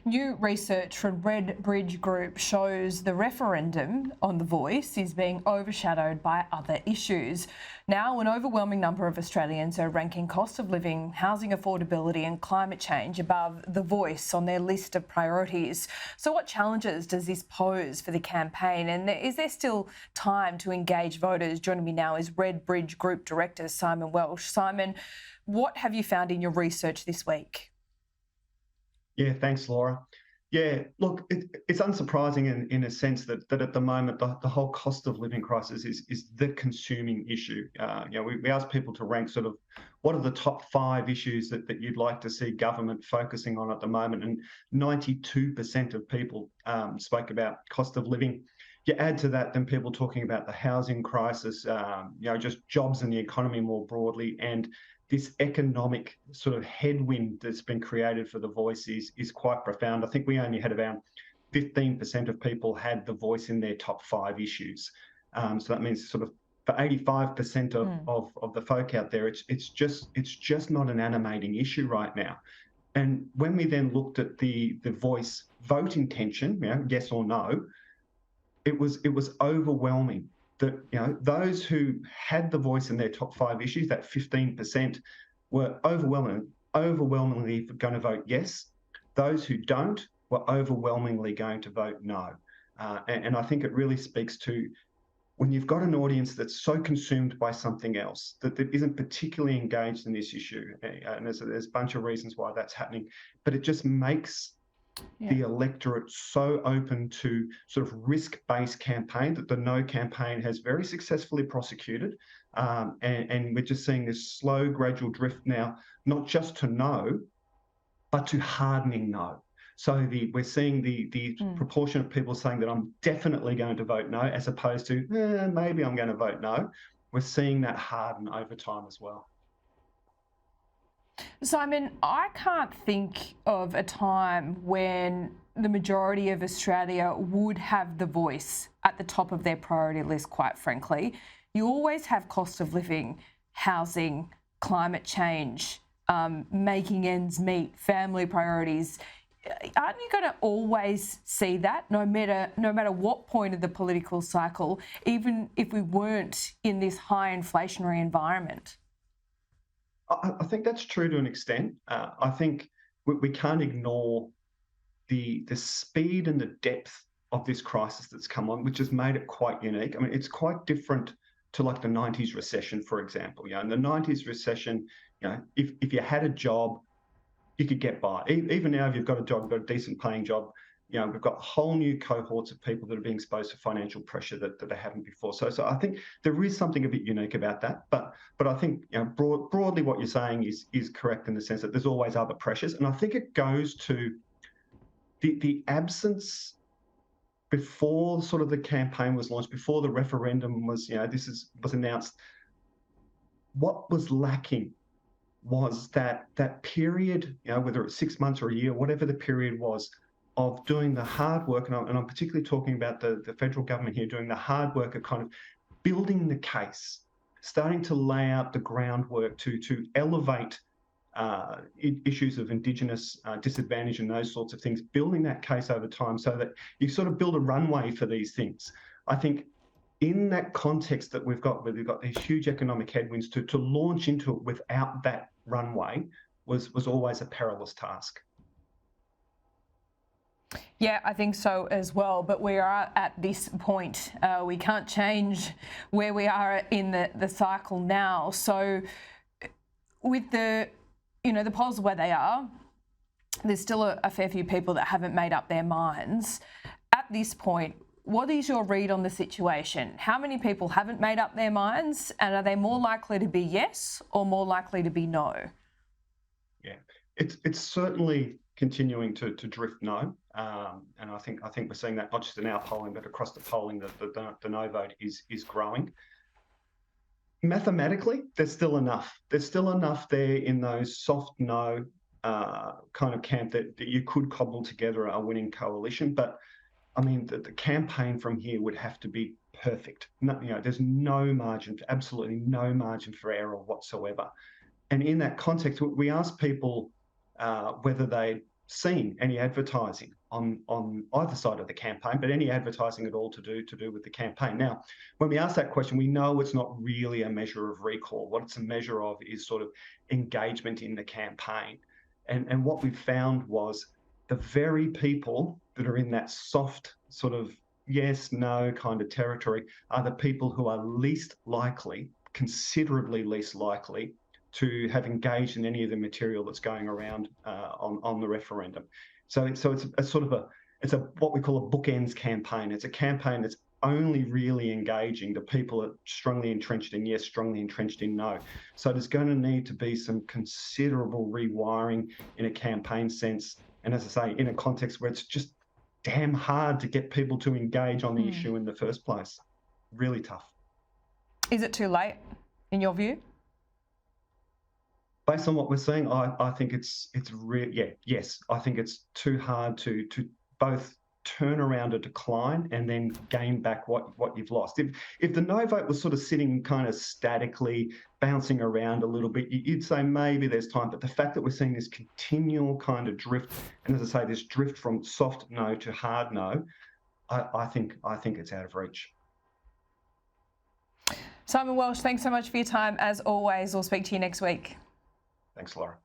New research from Redbridge Group shows the referendum on the voice is being overshadowed by other issues. Now, an overwhelming number of Australians are ranking cost of living, housing affordability and climate change above the voice on their list of priorities. So what challenges does this pose for the campaign? And is there still time to engage voters? Joining me now is Redbridge Group Director Simon Welsh. Simon, what have you found in your research this week? Yeah, thanks, Laura. Yeah, look, it's unsurprising in a sense that at the moment the whole cost of living crisis is the consuming issue. We ask people to rank sort of what are the top 5 issues that you'd like to see government focusing on at the moment, and 92% of people spoke about cost of living. You add to that then people talking about the housing crisis, just jobs and the economy more broadly, and this economic sort of headwind that's been created for the voice is quite profound. I think we only had around 15% of people had the voice in their top 5 issues. So that means sort of for 85% of the folk out there, it's just not an animating issue right now. And when we then looked at the voice vote intention, yes or no, it was overwhelming that those who had the voice in their top 5 issues, that 15%, were overwhelmingly going to vote yes. Those who don't were overwhelmingly going to vote no. And I think it really speaks to when you've got an audience that's so consumed by something else that isn't particularly engaged in this issue, and there's a bunch of reasons why that's happening, but it just makes the electorate so open to sort of risk-based campaign that the No campaign has very successfully prosecuted. And we're just seeing this slow, gradual drift now, not just to no, but to hardening no. So we're seeing the proportion of people saying that I'm definitely going to vote no, as opposed to maybe I'm going to vote no. We're seeing that harden over time as well. Simon, I can't think of a time when the majority of Australia would have the voice at the top of their priority list, quite frankly. You always have cost of living, housing, climate change, making ends meet, family priorities. Aren't you going to always see that no matter what point of the political cycle, even if we weren't in this high inflationary environment? I think that's true to an extent. I think we can't ignore the speed and the depth of this crisis that's come on, which has made it quite unique. I mean, it's quite different to like the 90s recession, for example. In the 90s recession, if you had a job, you could get by. Even now, if you've got a job, you've got a decent paying job, we've got whole new cohorts of people that are being exposed to financial pressure that they haven't before. So I think there is something a bit unique about that. But I think broadly what you're saying is correct in the sense that there's always other pressures. And I think it goes to the absence before sort of the campaign was launched, before the referendum was, was announced. What was lacking was that period, whether it's 6 months or a year, whatever the period was, of doing the hard work, and I'm particularly talking about the federal government here, doing the hard work of kind of building the case, starting to lay out the groundwork to elevate issues of Indigenous disadvantage and those sorts of things, building that case over time so that you sort of build a runway for these things. I think in that context that we've got, where we've got these huge economic headwinds, to launch into it without that runway was always a perilous task. Yeah, I think so as well. But we are at this point. We can't change where we are in the cycle now. So with the polls where they are, there's still a fair few people that haven't made up their minds. At this point, what is your read on the situation? How many people haven't made up their minds, and are they more likely to be yes or more likely to be no? Yeah, it's certainly continuing to drift no, and I think we're seeing that not just in our polling but across the polling that the no vote is growing. Mathematically, there's still enough. There's still enough there in those soft no kind of camp that you could cobble together a winning coalition. But I mean, the campaign from here would have to be perfect. No, there's no margin, absolutely no margin for error whatsoever. And in that context, we asked people whether they seen any advertising on either side of the campaign, but any advertising at all to do with the campaign. Now, when we ask that question, we know it's not really a measure of recall. What it's a measure of is sort of engagement in the campaign. And what we found was the very people that are in that soft sort of yes, no kind of territory are the people who are least likely, considerably least likely, to have engaged in any of the material that's going around on the referendum. So it's a sort of what we call a bookends campaign. It's a campaign that's only really engaging the people that are strongly entrenched in yes, strongly entrenched in no. So there's going to need to be some considerable rewiring in a campaign sense, and as I say, in a context where it's just damn hard to get people to engage on the issue in the first place. Really tough. Is it too late, in your view? Based on what we're seeing, I think yes. I think it's too hard to both turn around a decline and then gain back what you've lost. If the no vote was sort of sitting kind of statically, bouncing around a little bit, you'd say maybe there's time. But the fact that we're seeing this continual kind of drift, and as I say, this drift from soft no to hard no, I think it's out of reach. Simon Welsh, thanks so much for your time. As always, we'll speak to you next week. Thanks, Laura.